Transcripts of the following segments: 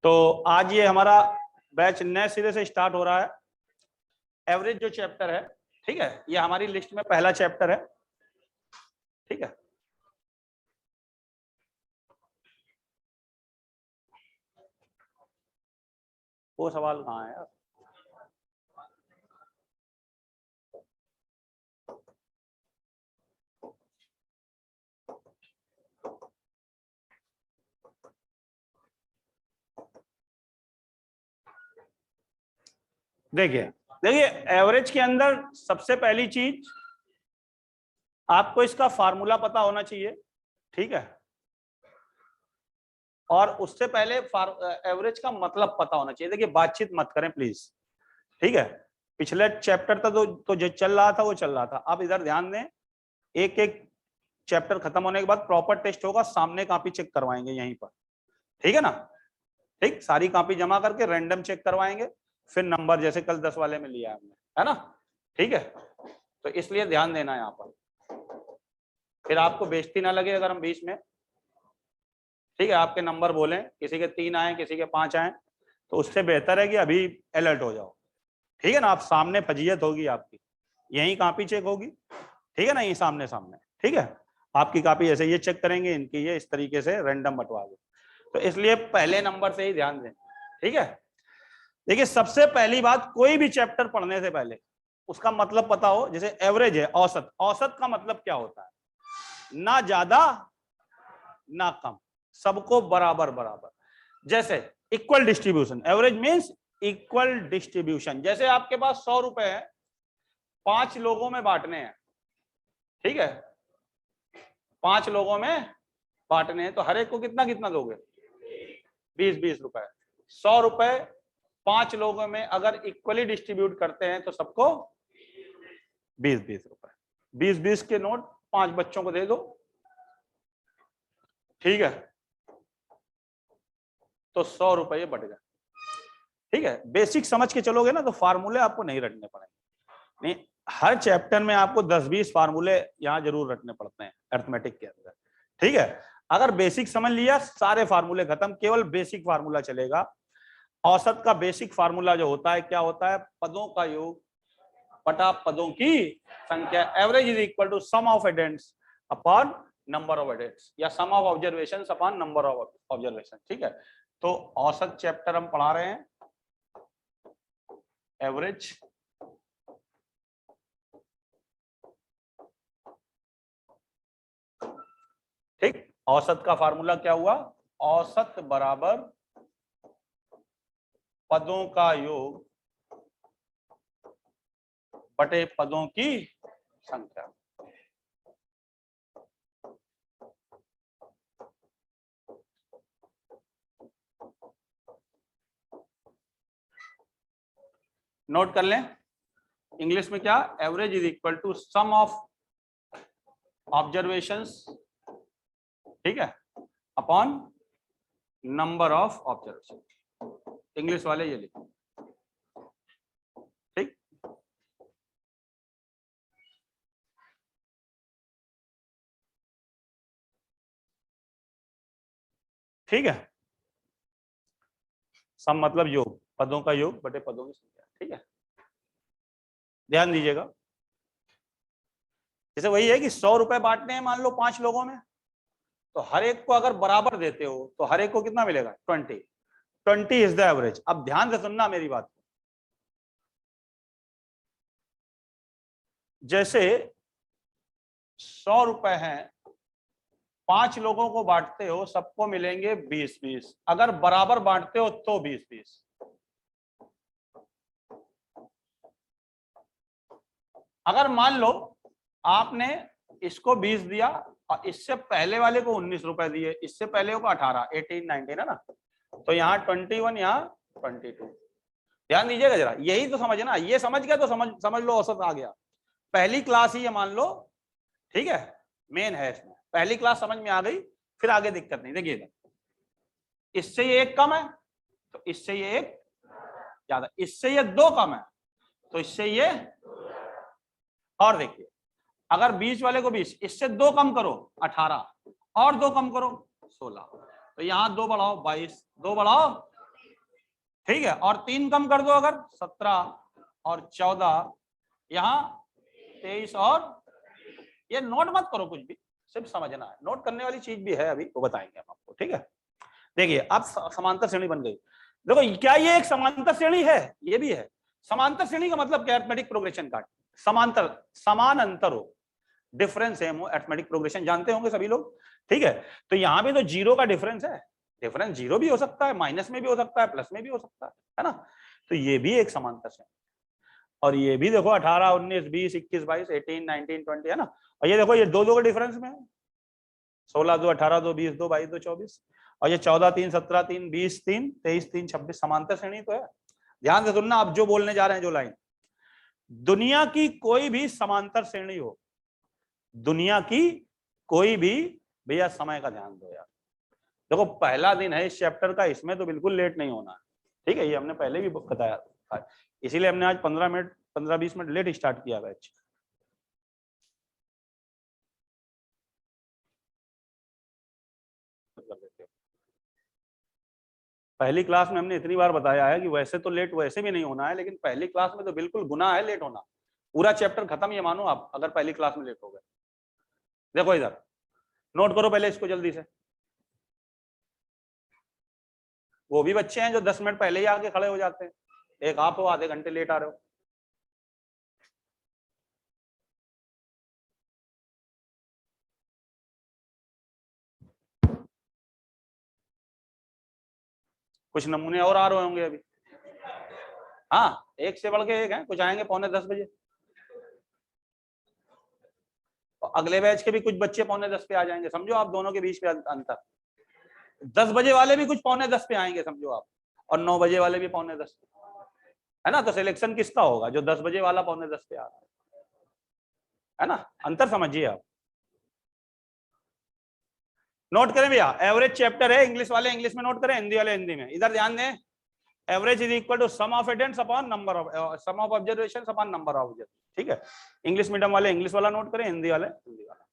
तो आज ये हमारा बैच नए सिरे से स्टार्ट हो रहा है। एवरेज जो चैप्टर है, ठीक है, ये हमारी लिस्ट में पहला चैप्टर है। ठीक है, वो सवाल कहाँ है यार? देखिए देखिए, एवरेज के अंदर सबसे पहली चीज आपको इसका फार्मूला पता होना चाहिए। ठीक है, और उससे पहले एवरेज का मतलब पता होना चाहिए। देखिए, बातचीत मत करें प्लीज। ठीक है, पिछले चैप्टर तक तो जो चल रहा था वो चल रहा था। अब इधर ध्यान दें, एक एक चैप्टर खत्म होने के बाद प्रॉपर टेस्ट होगा, सामने कॉपी चेक करवाएंगे यहीं पर। ठीक है ना? ठीक, सारी कॉपी जमा करके रैंडम चेक करवाएंगे, फिर नंबर जैसे कल 10 वाले में लिया हमने, है ना? ठीक है, तो इसलिए ध्यान देना यहाँ पर, फिर आपको बेइज्जती ना लगे अगर हम बीच में, ठीक है, आपके नंबर बोलें, किसी के 3 आए किसी के 5 आए, तो उससे बेहतर है कि अभी अलर्ट हो जाओ। ठीक है ना? आप सामने फजीयत होगी आपकी, यही कॉपी चेक होगी। ठीक है ना? ये सामने सामने। ठीक है, आपकी कॉपी ऐसे ये चेक करेंगे, इनकी ये इस तरीके से रैंडम बंटवा दो। तो इसलिए पहले नंबर से ही ध्यान दें। ठीक है, देखिए सबसे पहली बात, कोई भी चैप्टर पढ़ने से पहले उसका मतलब पता हो। जैसे एवरेज है, औसत, औसत का मतलब क्या होता है? ना ज्यादा ना कम, सबको बराबर बराबर। जैसे equal distribution, average means equal distribution. जैसे आपके पास 100 रुपए है, 5 लोगों में बांटने हैं। ठीक है, 5 लोगों में बांटने हैं, तो हर एक को कितना कितना दोगे? 20-20 रुपए। 100 रुपए 5 लोगों में अगर इक्वली डिस्ट्रीब्यूट करते हैं तो सबको 20-20 रुपए। 20-20 के नोट 5 बच्चों को दे दो। ठीक है, तो 100 रुपये बढ़ गए। ठीक है, बेसिक समझ के चलोगे ना तो फार्मूले आपको नहीं रटने पड़ेंगे। नहीं, हर चैप्टर में आपको 10-20 फार्मूले यहां जरूर रटने पड़ते हैं अरिथमेटिक के अंदर। ठीक है, अगर बेसिक समझ लिया, सारे फार्मूले खत्म, केवल बेसिक फार्मूला चलेगा। औसत का बेसिक फार्मूला जो होता है, क्या होता है? पदों का योग बटा पदों की संख्या। Average is equal to sum of addends upon number of addends, या sum of observations upon number of observation. ठीक है, तो औसत चैप्टर हम पढ़ा रहे हैं, एवरेज। ठीक, औसत का फार्मूला क्या हुआ? औसत बराबर पदों का योग बटे पदों की संख्या। नोट कर लें, इंग्लिश में क्या? Average is equal to sum of observations, ठीक है, upon number of observation. English वाले ये लिखो। ठीक, ठीक है, सम मतलब योग, पदों का योग बटे पदों की संख्या। ठीक है, ध्यान दीजिएगा। जैसे वही है कि 100 रुपए बांटने हैं मान लो 5 लोगों में, तो हर एक को अगर बराबर देते हो तो हर एक को कितना मिलेगा? 20 इज द एवरेज। अब ध्यान से सुनना मेरी बात। जैसे 100 रुपए हैं, 5 लोगों को बांटते हो, सबको मिलेंगे 20-20। अगर बराबर बांटते हो तो 20-20। अगर मान लो आपने इसको 20 दिया और इससे पहले वाले को 19 रुपए दिए, इससे पहले को 18, 18, 19 है ना, तो यहाँ 21, यहाँ 22। ध्यान दीजिएगा जरा, यही तो समझना। ये समझ गया तो समझ लो औसत आ गया। पहली क्लास ही है मान लो, ठीक है, मेन है इसमें। पहली क्लास समझ में आ गई, फिर आगे दिक्कत नहीं। देखिएगा, इससे ये एक कम है तो इससे ये एक ज्यादा, इससे ये 2 कम है तो इससे ये, और देखिए अगर बीच वाले को 20, इससे 2 कम करो 18, और 2 कम करो 16, तो यहाँ 2 बढ़ाओ 22, 2 बढ़ाओ ठीक है, और 3 कम कर दो अगर 17 और 14, यहाँ 23 और ये नोट मत करो कुछ भी, सिर्फ समझना है, नोट करने वाली चीज भी है अभी वो बताएंगे हम आपको। ठीक है, देखिए अब समांतर श्रेणी बन गई। देखो क्या ये एक समांतर श्रेणी है? ये भी है। समांतर श्रेणी का मतलब क्या? अरिथमेटिक प्रोग्रेशन का समांतर, समान अंतर हो, डिफरेंस सेम हो, अरिथमेटिक प्रोग्रेशन जानते होंगे सभी लोग। ठीक है, तो यहाँ पे तो 0 का डिफरेंस है, डिफरेंस 0 भी हो सकता है, माइनस में भी हो सकता है, प्लस में भी हो सकता है ना। तो ये भी एक समांतर श्रेणी। और ये भी देखो 18, 19, 20, 21, 22, 18, 19, 20 है ना। और ये देखो ये दो का डिफरेंस में है, 16, 2, 18, 2, 20, 2, 22, 2, 24। और ये 14, 3, 17, 3, 20, 3, 23, 3, 26 समांतर श्रेणी तो है। ध्यान से सुनना अब जो बोलने जा रहे हैं जो लाइन, दुनिया की कोई भी समांतर श्रेणी हो, दुनिया की कोई भी, भैया समय का ध्यान दो यार। देखो पहला दिन है इस चैप्टर का, इसमें तो बिल्कुल लेट नहीं होना है। ठीक है, ये हमने पहले भी बताया था, इसीलिए हमने आज 15-20 मिनट लेट स्टार्ट किया बैच। पहली क्लास में हमने इतनी बार बताया है कि वैसे तो लेट वैसे भी नहीं होना है, लेकिन पहली क्लास में तो बिल्कुल गुनाह है लेट होना। पूरा चैप्टर खत्म ये मानो आप अगर पहली क्लास में लेट हो गए। देखो इधर नोट करो पहले इसको जल्दी से। वो भी बच्चे हैं जो 10 मिनट पहले ही आके खड़े हो जाते हैं, एक आप हो आधे घंटे लेट आ रहे हो। कुछ नमूने और आ रहे होंगे अभी। हाँ, एक से बढ़ के एक है, कुछ आएंगे 9:45 बजे। अगले बैच के भी कुछ बच्चे 9:45 पे आ जाएंगे, समझो आप दोनों के बीच पे अंतर। 10 बजे वाले भी कुछ 9:45 पे आएंगे समझो आप, और 9 बजे वाले भी 9:45 है ना। तो सिलेक्शन किसका होगा? जो 10 बजे वाला 9:45 पे आ रहा है ना। अंतर समझिए आप। नोट करें भैया, एवरेज चैप्टर है, इंग्लिश वाले इंग्लिश में नोट करें, हिंदी वाले हिंदी में। इधर ध्यान दें, average is equal to sum of attempts upon number of, sum of observations upon number of observations. ठीक है, इंग्लिश मीडियम वाले इंग्लिश वाला नोट करें, हिंदी वाले हिंदी वाला।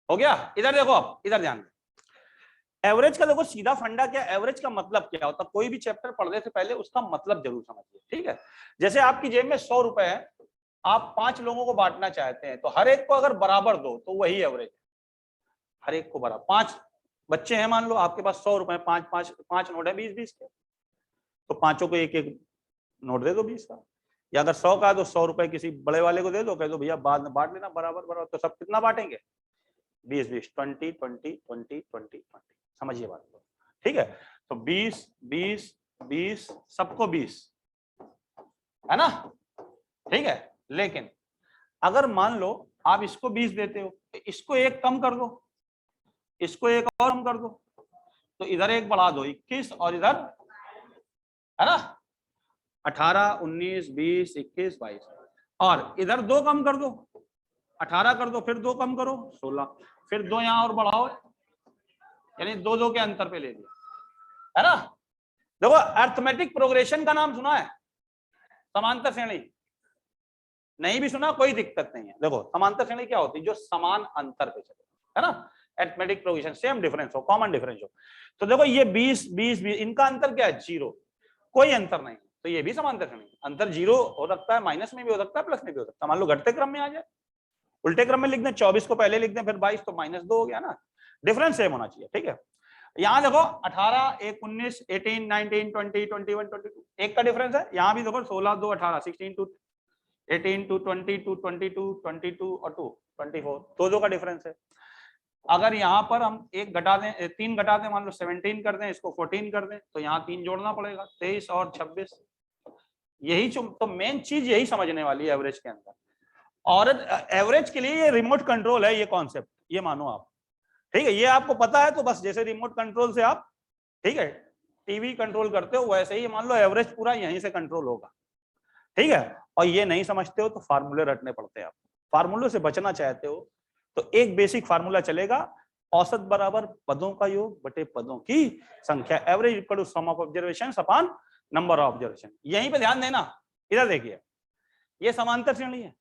हो गया? इधर देखो, आप इधर ध्यान दें। एवरेज का देखो सीधा फंडा क्या, एवरेज का मतलब क्या होता है? कोई भी चैप्टर पढ़ने से पहले उसका मतलब जरूर समझिए। ठीक है, जैसे आपकी जेब में 100 रुपए है, आप 5 लोगों को बांटना चाहते हैं, तो हर एक को अगर बराबर दो तो वही एवरेज। हर एक को बराबर, 5 बच्चे हैं मान लो, आपके पास 100 रुपए, 5 नोट है 20-20 के, तो पांचों को एक एक नोट दे दो 20 का। या अगर 100 का है तो 100 रुपए किसी बड़े वाले को दे दो, कह दो भैया बाद में बांट लेना बराबर बराबर। तो सब कितना बांटेंगे? 20-20, 20, 20, 20, 20, 20। समझिए बात को। ठीक है, तो 20, 20, 20 सबको 20 है ना। ठीक है, लेकिन अगर मान लो आप इसको 20 देते हो, तो इसको एक कम कर दो, इसको एक और कम कर दो, तो इधर एक बढ़ा दो 21, और इधर है ना 18, 19, 20, 21, 22, और इधर 2 कम कर दो, 18 कर दो, फिर 2 कम करो 16, फिर 2 यहां और बढ़ाओ, यानी 2-2 के अंतर पे ले लिया है ना। देखो अरिथमेटिक प्रोग्रेशन का नाम सुना है? समांतर श्रेणी नहीं भी सुना कोई दिक्कत नहीं है। देखो समांतर श्रेणी क्या होती है? जो समान अंतर पे चले, है ना। अरिथमेटिक प्रोग्रेशन सेम डिफरेंस हो, कॉमन डिफरेंस हो। तो देखो ये 20, 20, 20 इनका अंतर क्या है? 0, कोई अंतर नहीं, तो ये भी समांतर श्रेणी। अंतर 0 हो सकता है, माइनस में भी हो सकता है, प्लस में भी हो सकता है। मान लो घटते क्रम में आ जाए, उल्टे क्रम में लिख दें, 24 को पहले लिख दें फिर 22, तो -2 हो गया ना। डिफरेंस सेम होना चाहिए। ठीक है, यहाँ देखो 18, 1, 19, 18, 19, 20, 21, 22 एक का डिफरेंस है। यहाँ भी देखो 16, 2, 18, 16 to 18 to 20 to 22, 22 और 2, 24, 2-2 का डिफरेंस है। अगर यहाँ पर हम एक घटा दें, 3 घटा दें, मान लो 17 कर दें, इसको 14 कर दें, तो यहाँ 3 जोड़ना पड़ेगा, 23 और 26। यही तो मेन चीज यही समझने वाली है एवरेज के अंदर। और एवरेज के लिए ये रिमोट कंट्रोल है, ये कॉन्सेप्ट ये मानो आप। ठीक है, ये आपको पता है तो बस, जैसे रिमोट कंट्रोल से आप ठीक है टीवी कंट्रोल करते हो, वैसे ही मान लो एवरेज पूरा यहीं से कंट्रोल होगा। ठीक है, और ये नहीं समझते हो तो फार्मूले रटने पड़ते हैं आप। फार्मूले से बचना चाहते हो तो एक बेसिक फार्मूला चलेगा, औसत बराबर पदों का योग बटे पदों की संख्या। Average equal to sum of observations upon number of observation. यहीं पे ध्यान देना, इधर देखिए ये समांतर श्रेणी है।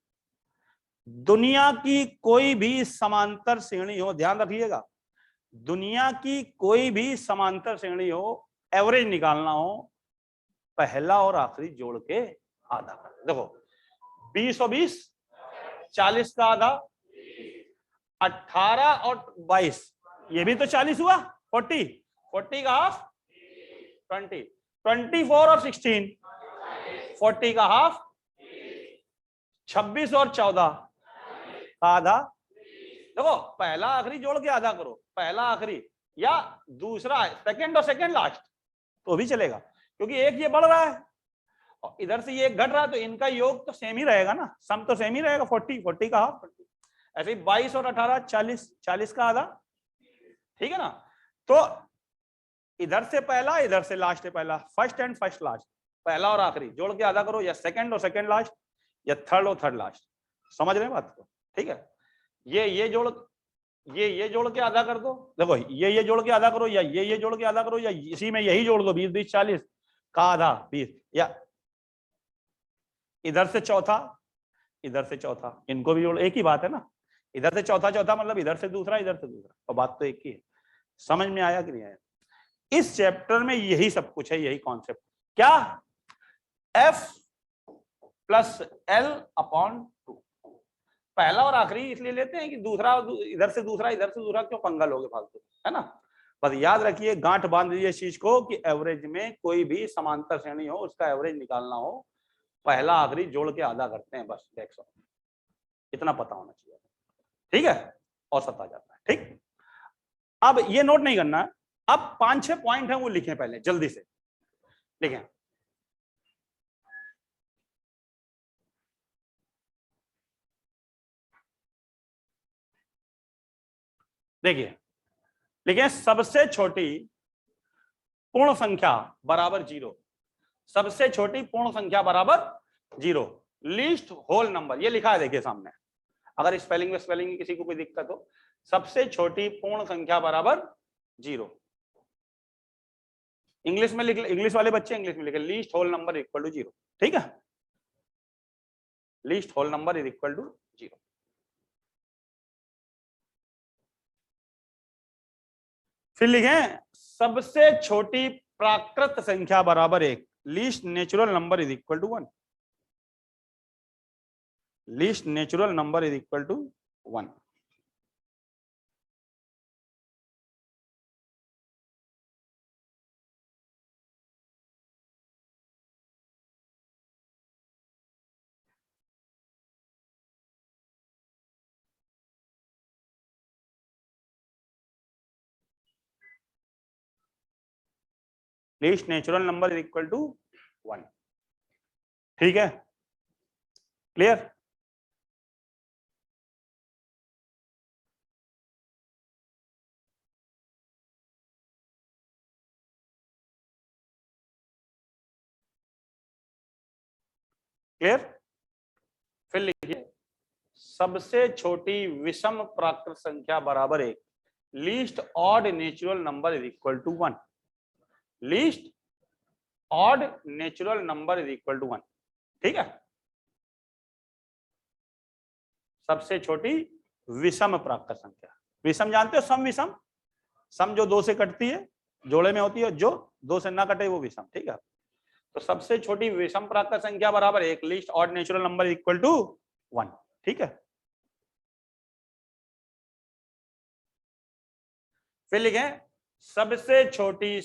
दुनिया की कोई भी समांतर श्रेणी हो, ध्यान रखिएगा, दुनिया की कोई भी समांतर श्रेणी हो, एवरेज निकालना हो, पहला और आखिरी जोड़ के आधा कर। देखो 20 और 20 40 का आधा, 18 और 22 ये भी तो 40 हुआ, 40 का हाफ 20, 24 और 16 40 का हाफ, 26 और 14 का आधा। देखो पहला आखिरी जोड़ के आधा करो, पहला आखिरी या दूसरा सेकंड और सेकंड लास्ट तो भी चलेगा, क्योंकि एक ये बढ़ रहा है और इधर से ये घट रहा है, तो इनका योग तो सेम ही रहेगा ना, सम तो सेम ही रहेगा, 40 का हाफ 40। ऐसे ही 22 और 18 40 का आधा, ठीक है ना। तो इधर से पहला, इधर से लास्ट है पहला, फर्स्ट एंड फर्स्ट लास्ट, पहला और आखिरी जोड़ के आधा करो, या सेकंड और सेकंड लास्ट, या थर्ड और थर्ड लास्ट। समझ रहे हैं बात को, ठीक है। ये जोड़ जोड़ के आधा कर दो, देखो ये जोड़ के आधा करो, या ये जोड़ के आधा करो, या इसी में यही जोड़ दो, 20 20 40 का आधा 20, या इधर से चौथा, इधर से चौथा, इनको भी जोड़, एक ही बात है ना, इधर से चौथा चौथा मतलब इधर से दूसरा, इधर से दूसरा, और बात तो एक ही है। समझ में आया कि नहीं आया? इस चैप्टर में यही सब कुछ है, यही कॉन्सेप्ट। क्या? F plus L/2। पहला और आखिरी इसलिए लेते हैं कि दूसरा इधर से दूसरा, इधर से दूसरा क्यों पंगा लोगे फालतू, है ना। बस याद रखिए, गांठ बांध लीजिए इस चीज को कि एवरेज में कोई भी समांतर श्रेणी हो, उसका एवरेज निकालना हो, पहला आखिरी जोड़ के आधा करते हैं, बस दैट्स ऑल। इतना पता होना चाहिए, ठीक है, औसत आ जाता है। ठीक, अब ये नोट नहीं करना है, अब 5-6 पॉइंट है वो लिखें पहले जल्दी से, लिखें। देखिए लिखें, सबसे छोटी पूर्ण संख्या बराबर 0, सबसे छोटी पूर्ण संख्या बराबर 0, लीस्ट होल नंबर, ये लिखा है देखिए सामने। अगर स्पेलिंग में किसी को कोई दिक्कत हो, सबसे छोटी पूर्ण संख्या बराबर 0, इंग्लिश में लिख, इंग्लिश वाले बच्चे इंग्लिश में लिखे, least whole number equal to 0, ठीक है, least whole number is equal to 0। फिर लिखें, सबसे छोटी प्राकृत संख्या बराबर 1, least natural number is equal to 1, least natural number is equal to 1। Least natural number is equal to 1, ठीक है, क्लियर। क्लियर। फिर लिखिए, सबसे छोटी विषम प्राकृत संख्या बराबर 1, least odd natural number is equal to 1, least odd natural number is equal to 1, ठीक है। सबसे छोटी विषम प्राकृत संख्या, विषम जानते हो, सम विषम, सम जो 2 से कटती है, जोड़े में होती है, जो 2 से ना कटे वो विषम, ठीक है। तो सबसे छोटी विषम प्राकृत संख्या बराबर 1, least odd natural number equal to 1, ठीक है। फिर लिखें, सबसे छोटी